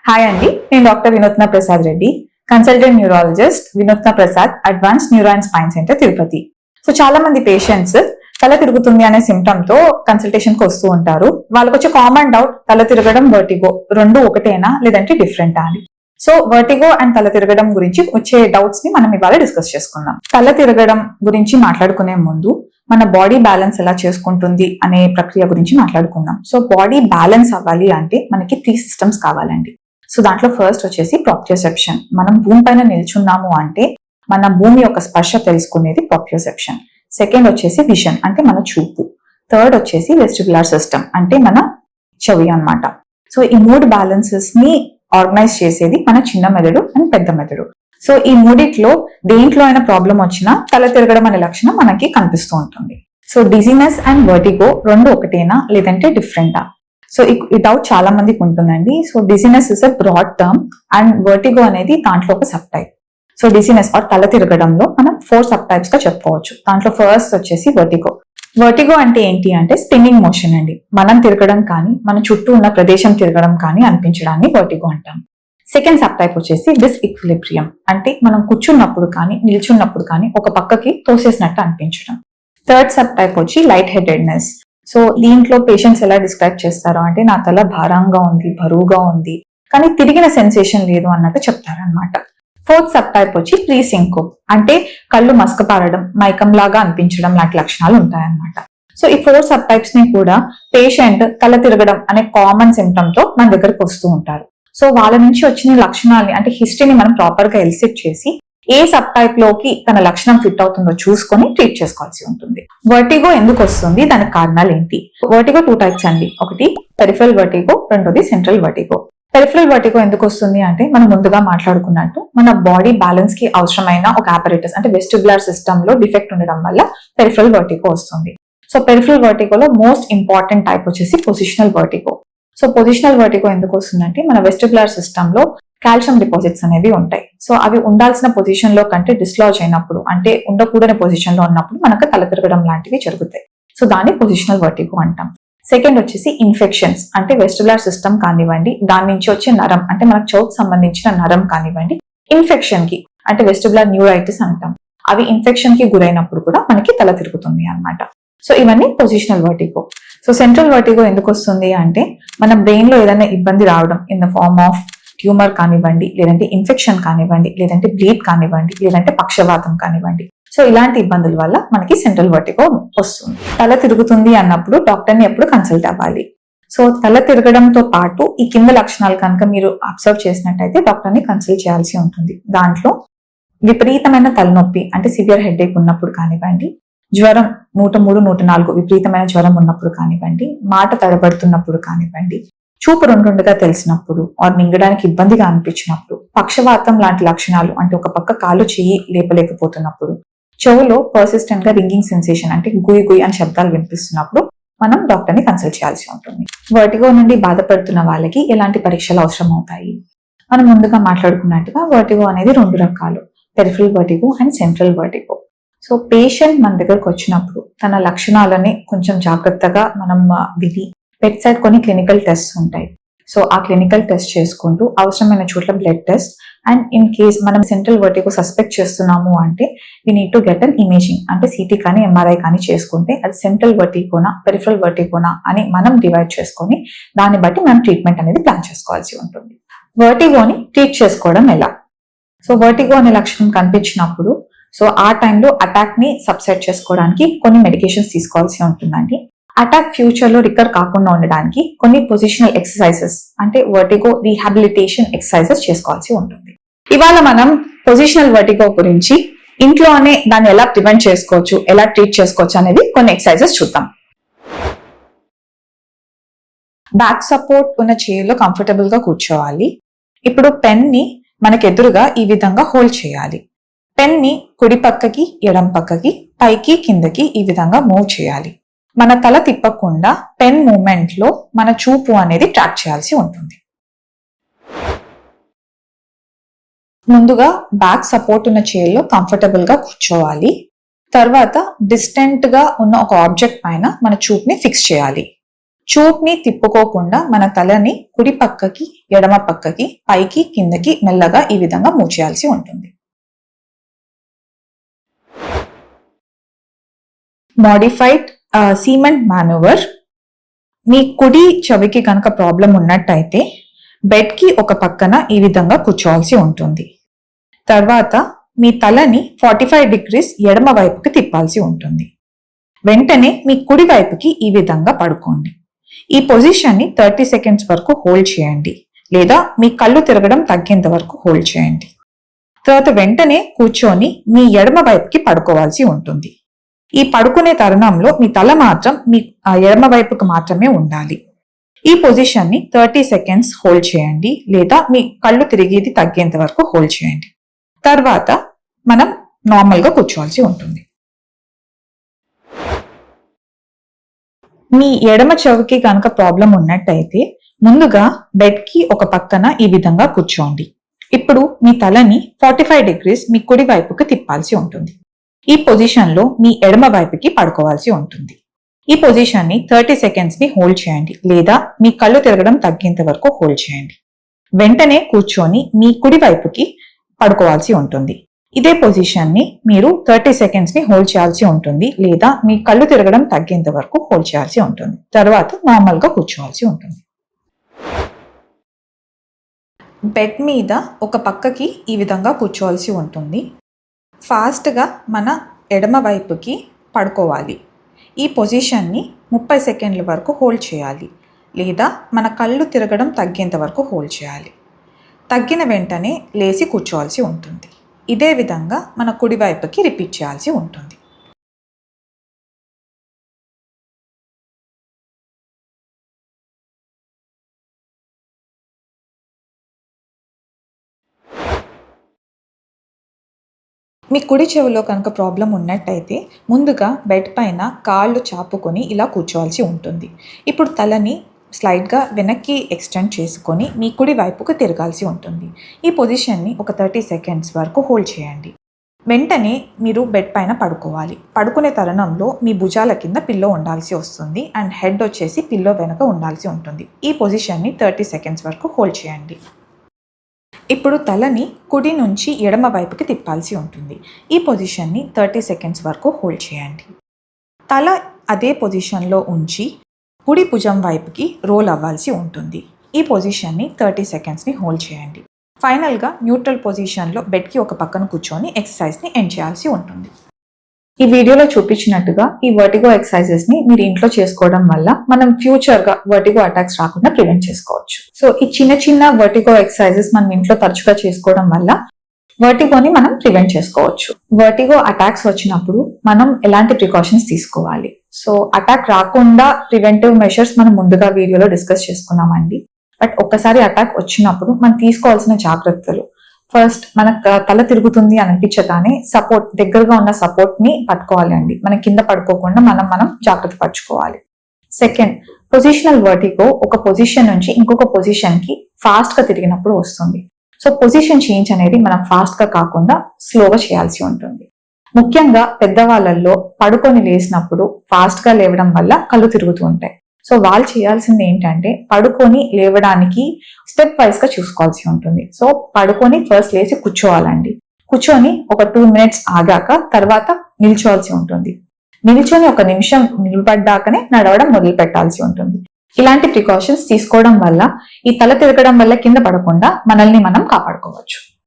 Hi అండి, నేను doctor వినూత్న ప్రసాద్ రెడ్డి, కన్సల్టెంట్ న్యూరాలజిస్ట్, వినూత్న Prasad advance neuro and spine centre, Tirupati. So చాలా మంది పేషెంట్స్ తల తిరుగుతుంది అనే సిమ్టమ్ తో కన్సల్టేషన్ కి వస్తూ ఉంటారు. వాళ్ళకి వచ్చే కామన్ డౌట్, తల తిరగడం, వర్టిగో రెండు ఒకటేనా లేదంటే డిఫరెంటా అని. సో వర్టిగో అండ్ తల తిరగడం గురించి వచ్చే డౌట్స్ ని మనం ఇవాళ డిస్కస్ చేసుకుందాం. తల తిరగడం గురించి మాట్లాడుకునే ముందు మన బాడీ బ్యాలెన్స్ ఎలా చేసుకుంటుంది అనే ప్రక్రియ గురించి మాట్లాడుకుందాం. సో బాడీ బ్యాలెన్స్ అవ్వాలి అంటే మనకి 3 సిస్టమ్స్ కావాలండి. సో దాంట్లో ఫస్ట్ వచ్చేసి ప్రాప్రియోసెప్షన్. మనం భూమి పైన నిల్చున్నాము అంటే మన భూమి యొక్క స్పర్శ తెలుసుకునేది ప్రాప్రియోసెప్షన్. సెకండ్ వచ్చేసి విజన్, అంటే మన చూపు. థర్డ్ వచ్చేసి వెస్టిబులర్ సిస్టమ్, అంటే మన చెవి అన్నమాట. సో ఈ 3 బ్యాలెన్సెస్ ని ఆర్గనైజ్ చేసేది మన చిన్న మెదడు అండ్ పెద్ద మెదడు. సో ఈ మూడిట్లో దేంట్లో అయినా ప్రాబ్లం వచ్చినా తల తిరగడం అనే లక్షణం మనకి కనిపిస్తూ ఉంటుంది. సో డిజీనెస్ అండ్ వర్టిగో రెండు ఒకటేనా లేదంటే డిఫరెంటా? సో ఈ డౌట్ చాలా మందికి ఉంటుందండి. So dizziness is a broad term and vertigo అనేది దాంట్లో ఒక sub type. So dizziness or తల తిరగడంలో మనం 4 సబ్ టైప్స్ గా చెప్పుకోవచ్చు. దాంట్లో ఫస్ట్ వచ్చేసి వర్టిగో. వర్టిగో అంటే ఏంటి అంటే స్పిన్నింగ్ మోషన్ అండి. మనం తిరగడం కానీ మన చుట్టూ ఉన్న ప్రదేశం తిరగడం కానీ అనిపించడాన్ని వర్టిగో అంటాం. సెకండ్ సబ్ టైప్ వచ్చేసి డిస్ఈక్విలిబ్రియం, అంటే మనం కూర్చున్నప్పుడు కానీ నిల్చున్నప్పుడు కానీ ఒక పక్కకి తోసేసినట్టు అనిపించడం. థర్డ్ సబ్ టైప్ వచ్చి లైట్ హెడెడ్నెస్. సో దీంట్లో పేషెంట్స్ ఎలా డిస్క్రైబ్ చేస్తారో అంటే నా తల భారంగా ఉంది, బరువుగా ఉంది, కానీ తిరిగిన సెన్సేషన్ లేదు అన్నట్టు చెప్తారనమాట. ఫోర్త్ సబ్ టైప్ వచ్చి ప్రీ సింకోప్, అంటే కళ్ళు మసకపారడం, మైకం లాగా అనిపించడం లాంటి లక్షణాలు ఉంటాయన్నమాట. సో ఈ 4 సబ్ టైప్స్ ని కూడా పేషెంట్ తల తిరగడం అనే కామన్ సిమ్టమ్ తో మన దగ్గరకు వస్తూ ఉంటారు. సో వాళ్ళ నుంచి వచ్చిన లక్షణాలని అంటే హిస్టరీని మనం ప్రాపర్ గా ఎలిసిట్ చేసి ఏ సబ్ టైప్ లోకి తన లక్షణం ఫిట్ అవుతుందో చూసుకొని ట్రీట్ చేసుకోవాల్సి ఉంటుంది. వర్టిగో ఎందుకు వస్తుంది, దానికి కారణాలు ఏంటి? వర్టిగో 2 టైప్స్ అండి. ఒకటి పెరిఫరల్ వర్టిగో, రెండోది సెంట్రల్ వర్టిగో. పెరిఫరల్ వర్టిగో ఎందుకు వస్తుంది అంటే మనం ముందుగా మాట్లాడుకున్నట్టు మన బాడీ బ్యాలెన్స్ కి అవసరమైన ఒక ఆపరేటస్ అంటే వెస్టిబులర్ సిస్టమ్ లో డిఫెక్ట్ ఉండడం వల్ల పెరిఫరల్ వర్టిగో వస్తుంది. సో పెరిఫరల్ వర్టిగోలో మోస్ట్ ఇంపార్టెంట్ టైప్ వచ్చేసి positional vertigo. So positional vertigo ఎందుకు వస్తుందంటే మన వెస్టిబులర్ సిస్టమ్ లో కాల్షియం డిపాజిట్స్ అనేవి ఉంటాయి. సో అవి ఉండాల్సిన పొజిషన్ లో కంటే డిస్లాజ్ అయినప్పుడు, అంటే ఉండకూడని పొజిషన్ లో ఉన్నప్పుడు మనకు తల తిరగడం లాంటివి జరుగుతాయి. సో దాన్ని పొజిషనల్ వర్టిగో అంటాం. సెకండ్ వచ్చేసి ఇన్ఫెక్షన్స్, అంటే వెస్టిబులర్ సిస్టమ్ కానివ్వండి, దాని నుంచి వచ్చే నరం అంటే మనకు చౌక్ సంబంధించిన నరం కానివ్వండి, ఇన్ఫెక్షన్ కి అంటే వెస్టిబులర్ న్యూరైటిస్ అంటాం, అవి ఇన్ఫెక్షన్ కి గురైనప్పుడు కూడా మనకి తల తిరుగుతుంది అన్నమాట. సో ఇవన్నీ positional vertigo. So central vertigo ఎందుకు వస్తుంది అంటే మన బ్రెయిన్ లో ఏదైనా ఇబ్బంది రావడం in the form of tumour కానివ్వండి, లేదంటే ఇన్ఫెక్షన్ కానివ్వండి, లేదంటే బ్లీడ్ కానివ్వండి, లేదంటే పక్షవాతం కానివ్వండి. సో ఇలాంటి ఇబ్బందుల వల్ల మనకి సెంట్రల్ వర్టిగో వస్తుంది. తల తిరుగుతుంది అన్నప్పుడు డాక్టర్ ని ఎప్పుడు కన్సల్ట్ అవ్వాలి. సో తల తిరగడంతో పాటు ఈ కింద లక్షణాలు కనుక మీరు అబ్జర్వ్ చేసినట్టయితే డాక్టర్ ని కన్సల్ట్ చేయాల్సి ఉంటుంది. దాంట్లో విపరీతమైన తలనొప్పి అంటే సివియర్ హెడేక్ ఉన్నప్పుడు కానివ్వండి, జ్వరం 103, 104 విపరీతమైన జ్వరం ఉన్నప్పుడు కానివ్వండి, మాట తడబడుతున్నప్పుడు కానివ్వండి, చూపు రెండుగా తెలిసినప్పుడు ఆర్ మింగడానికి ఇబ్బందిగా అనిపించినప్పుడు, పక్షవాతం లాంటి లక్షణాలు అంటే ఒక పక్క కాలు చెయ్యి లేపలేకపోతున్నప్పుడు, చెవులో పర్సిస్టెంట్ గా రింగింగ్ సెన్సేషన్ అంటే గుయ్ గుయ్ అని శబ్దాలు వినిపిస్తున్నప్పుడు మనం డాక్టర్ ని కన్సల్ట్ చేయాల్సి ఉంటుంది. వర్టిగో నుండి బాధపడుతున్న వాళ్ళకి ఎలాంటి పరీక్షలు అవసరం అవుతాయి? మనం ముందుగా మాట్లాడుకున్నట్టుగా వర్టిగో అనేది 2 రకాలు, peripheral vertigo and central vertigo. So patient మన దగ్గరకు వచ్చినప్పుడు తన లక్షణాలని కొంచెం జాగ్రత్తగా మనం విని బెడ్ సైడ్ కొన్ని క్లినికల్ టెస్ట్ ఉంటాయి. సో ఆ క్లినికల్ టెస్ట్ చేసుకుంటూ అవసరమైన చోట్ల blood test and in case మనం సెంట్రల్ వర్టిగో సస్పెక్ట్ చేస్తున్నాము అంటే we need to get an imaging, అంటే సిటీ కానీ ఎంఆర్ఐ కానీ చేసుకుంటే అది సెంట్రల్ వర్టిగోనా పెరిఫరల్ వర్టిగోనా అని మనం డివైడ్ చేసుకొని దాన్ని బట్టి మనం ట్రీట్మెంట్ అనేది ప్లాన్ చేసుకోవాల్సి ఉంటుంది. వర్టిగోని ట్రీట్ చేసుకోవడం ఎలా? సో వర్టిగో అనే లక్షణం కనిపించినప్పుడు సో ఆ టైంలో అటాక్ ని సబ్సైడ్ చేసుకోవడానికి కొన్ని మెడికేషన్స్ తీసుకోవాల్సి ఉంటుందండి. అటాక్ ఫ్యూచర్ లో రికర్ కాకుండా ఉండడానికి కొన్ని పొజిషనల్ ఎక్సర్సైజెస్ అంటే వర్టిగో రీహాబిలిటేషన్ ఎక్సర్సైజెస్ చేసుకోవాల్సి ఉంటుంది. ఇవాళ మనం పొజిషనల్ వర్టిగో గురించి ఇంట్లోనే దాన్ని ఎలా ప్రివెంట్ చేసుకోవచ్చు, ఎలా ట్రీట్ చేసుకోవచ్చు అనేది కొన్ని ఎక్సర్సైజెస్ చూద్దాం. బ్యాక్ సపోర్ట్ ఉన్న చైర్లో కంఫర్టబుల్ గా కూర్చోవాలి. ఇప్పుడు పెన్ ని మనకు ఎదురుగా ఈ విధంగా హోల్డ్ చేయాలి. పెన్ ని కుడి పక్కకి, ఎడం పక్కకి, పైకి, కిందకి ఈ విధంగా మూవ్ చేయాలి. మన తల తిప్పకుండా పెన్ మూమెంట్ లో మన చూపు అనేది ట్రాక్ చేయాల్సి ఉంటుంది. ముందుగా బ్యాక్ సపోర్ట్ ఉన్న చైర్లో కంఫర్టబుల్ గా కూర్చోవాలి. తర్వాత డిస్టెంట్ గా ఉన్న ఒక ఆబ్జెక్ట్ పైన మన చూపుని ఫిక్స్ చేయాలి. చూపుని తిప్పుకోకుండా మన తలని కుడి పక్కకి, ఎడమ పక్కకి, పైకి, కిందకి మెల్లగా ఈ విధంగా మూవ్ చేయాల్సి ఉంటుంది. Modified cement manoeuvre. మీ కుడి చెవికి కనుక ప్రాబ్లం ఉన్నట్టయితే బెడ్ కి ఒక పక్కన ఈ విధంగా కూర్చోవాల్సి ఉంటుంది. తర్వాత మీ తలని 45 degrees ఎడమ వైపుకి తిప్పాల్సి ఉంటుంది. వెంటనే మీ కుడి వైపుకి ఈ విధంగా పడుకోండి. ఈ పొజిషన్ ని 30 seconds వరకు హోల్డ్ చేయండి, లేదా మీ కళ్ళు తిరగడం తగ్గేంత వరకు హోల్డ్ చేయండి. తర్వాత వెంటనే కూర్చొని మీ ఎడమ వైపుకి పడుకోవాల్సి ఉంటుంది. ఈ పడుకునే తరుణంలో మీ తల మాత్రం మీ ఎడమ వైపుకి మాత్రమే ఉండాలి. ఈ పొజిషన్ ని 30 seconds హోల్డ్ చేయండి, లేదా మీ కళ్ళు తిరిగేది తగ్గేంత వరకు హోల్డ్ చేయండి. తర్వాత మనం నార్మల్ గా కూర్చోవాల్సి ఉంటుంది. మీ ఎడమ చెవికి కనుక ప్రాబ్లం ఉన్నట్టయితే ముందుగా బెడ్ కి ఒక పక్కన ఈ విధంగా కూర్చోండి. ఇప్పుడు మీ తలని 45 degrees మీ కుడి వైపుకి తిప్పాల్సి ఉంటుంది. ఈ పొజిషన్ లో మీ ఎడమ వైపుకి పడుకోవాల్సి ఉంటుంది. ఈ పొజిషన్ ని 30 seconds ని హోల్డ్ చేయండి, లేదా మీ కళ్ళు తిరగడం తగ్గేంత వరకు హోల్డ్ చేయండి. వెంటనే కూర్చొని మీ కుడి వైపుకి పడుకోవాల్సి ఉంటుంది. ఇదే పొజిషన్ ని మీరు 30 seconds ని హోల్డ్ చేయాల్సి ఉంటుంది, లేదా మీ కళ్ళు తిరగడం తగ్గేంత వరకు హోల్డ్ చేయాల్సి ఉంటుంది. తర్వాత నార్మల్ గా కూర్చోవాల్సి ఉంటుంది. బెడ్ మీద ఒక పక్కకి ఈ విధంగా కూర్చోవాల్సి ఉంటుంది. ఫాస్ట్గా మన ఎడమ వైపుకి పడుకోవాలి. ఈ పొజిషన్ని 30 seconds వరకు హోల్డ్ చేయాలి, లేదా మన కళ్ళు తిరగడం తగ్గేంత వరకు హోల్డ్ చేయాలి. తగ్గిన వెంటనే లేచి కూర్చోవాల్సి ఉంటుంది. ఇదే విధంగా మన కుడి వైపుకి రిపీట్ చేయాల్సి ఉంటుంది. మీ కుడి చెవిలో కనుక ప్రాబ్లం ఉన్నట్టయితే ముందుగా బెడ్ పైన కాళ్ళు చాపుకొని ఇలా కూర్చోవాల్సి ఉంటుంది. ఇప్పుడు తలని స్లైడ్గా వెనక్కి ఎక్స్టెండ్ చేసుకొని మీ కుడి వైపుకు తిరగాల్సి ఉంటుంది. ఈ పొజిషన్ని ఒక 30 seconds వరకు హోల్డ్ చేయండి. వెంటనే మీరు బెడ్ పైన పడుకోవాలి. పడుకునే తరుణంలో మీ భుజాల కింద పిల్లో ఉండాల్సి వస్తుంది అండ్ హెడ్ వచ్చేసి పిల్లో వెనక ఉండాల్సి ఉంటుంది. ఈ పొజిషన్ని 30 seconds వరకు హోల్డ్ చేయండి. ఇప్పుడు తలని కుడి నుంచి ఎడమ వైపుకి తిప్పాల్సి ఉంటుంది. ఈ పొజిషన్ని 30 seconds వరకు హోల్డ్ చేయండి. తల అదే పొజిషన్లో ఉంచి కుడి భుజం వైపుకి రోల్ అవ్వాల్సి ఉంటుంది. ఈ పొజిషన్ని 30 seconds హోల్డ్ చేయండి. ఫైనల్గా న్యూట్రల్ పొజిషన్లో బెడ్కి ఒక పక్కన కూర్చొని ఎక్సర్సైజ్ని ఎండ్ చేయాల్సి ఉంటుంది. ఈ వీడియోలో చూపించినట్టుగా ఈ వర్టిగో ఎక్సర్సైజెస్ ని మీరు ఇంట్లో చేసుకోవడం వల్ల మనం ఫ్యూచర్ గా వర్టిగో అటాక్స్ రాకుండా ప్రివెంట్ చేసుకోవచ్చు. సో ఈ చిన్న చిన్న వర్టిగో ఎక్సర్సైజెస్ మనం ఇంట్లో తరచుగా చేసుకోవడం వల్ల వర్టిగోని మనం ప్రివెంట్ చేసుకోవచ్చు. వర్టిగో అటాక్స్ వచ్చినప్పుడు మనం ఎలాంటి ప్రికాషన్స్ తీసుకోవాలి? సో అటాక్ రాకుండా ప్రివెంటివ్ మెషర్స్ మనం ముందుగా వీడియోలో డిస్కస్ చేసుకున్నామండి. బట్ ఒక్కసారి అటాక్ వచ్చినప్పుడు మనం తీసుకోవాల్సిన జాగ్రత్తలు, ఫస్ట్ మనకు తల తిరుగుతుంది అని అనిపించగానే సపోర్ట్, దగ్గరగా ఉన్న సపోర్ట్ ని పట్టుకోవాలి అండి. మనం కింద పడుకోకుండా మనం జాగ్రత్త పరచుకోవాలి. సెకండ్, పొజిషనల్ వర్టిగో ఒక పొజిషన్ నుంచి ఇంకొక పొజిషన్ కి ఫాస్ట్ గా తిరిగినప్పుడు వస్తుంది. సో పొజిషన్ చేంజ్ అనేది మనం ఫాస్ట్ గా కాకుండా స్లోగా చేయాల్సి ఉంటుంది. ముఖ్యంగా పెద్దవాళ్ళల్లో పడుకొని లేసినప్పుడు ఫాస్ట్ గా లేవడం వల్ల కళ్ళు తిరుగుతూ ఉంటాయి. సో వాళ్ళు చేయాల్సింది ఏంటంటే పడుకొని లేవడానికి స్టెప్ వైజ్ గా చూసుకోవాల్సి ఉంటుంది. సో పడుకొని ఫస్ట్ లేచి కూర్చోవాలండి. కూర్చొని ఒక 2 minutes ఆగాక తర్వాత నిల్చోవాల్సి ఉంటుంది. నిల్చొని 1 నిమిషం నిలబడ్డాకనే నడవడం మొదలు పెట్టాల్సి ఉంటుంది. ఇలాంటి ప్రికాషన్స్ తీసుకోవడం వల్ల ఈ తల తిరగడం వల్ల కింద పడకుండా మనల్ని మనం కాపాడుకోవచ్చు.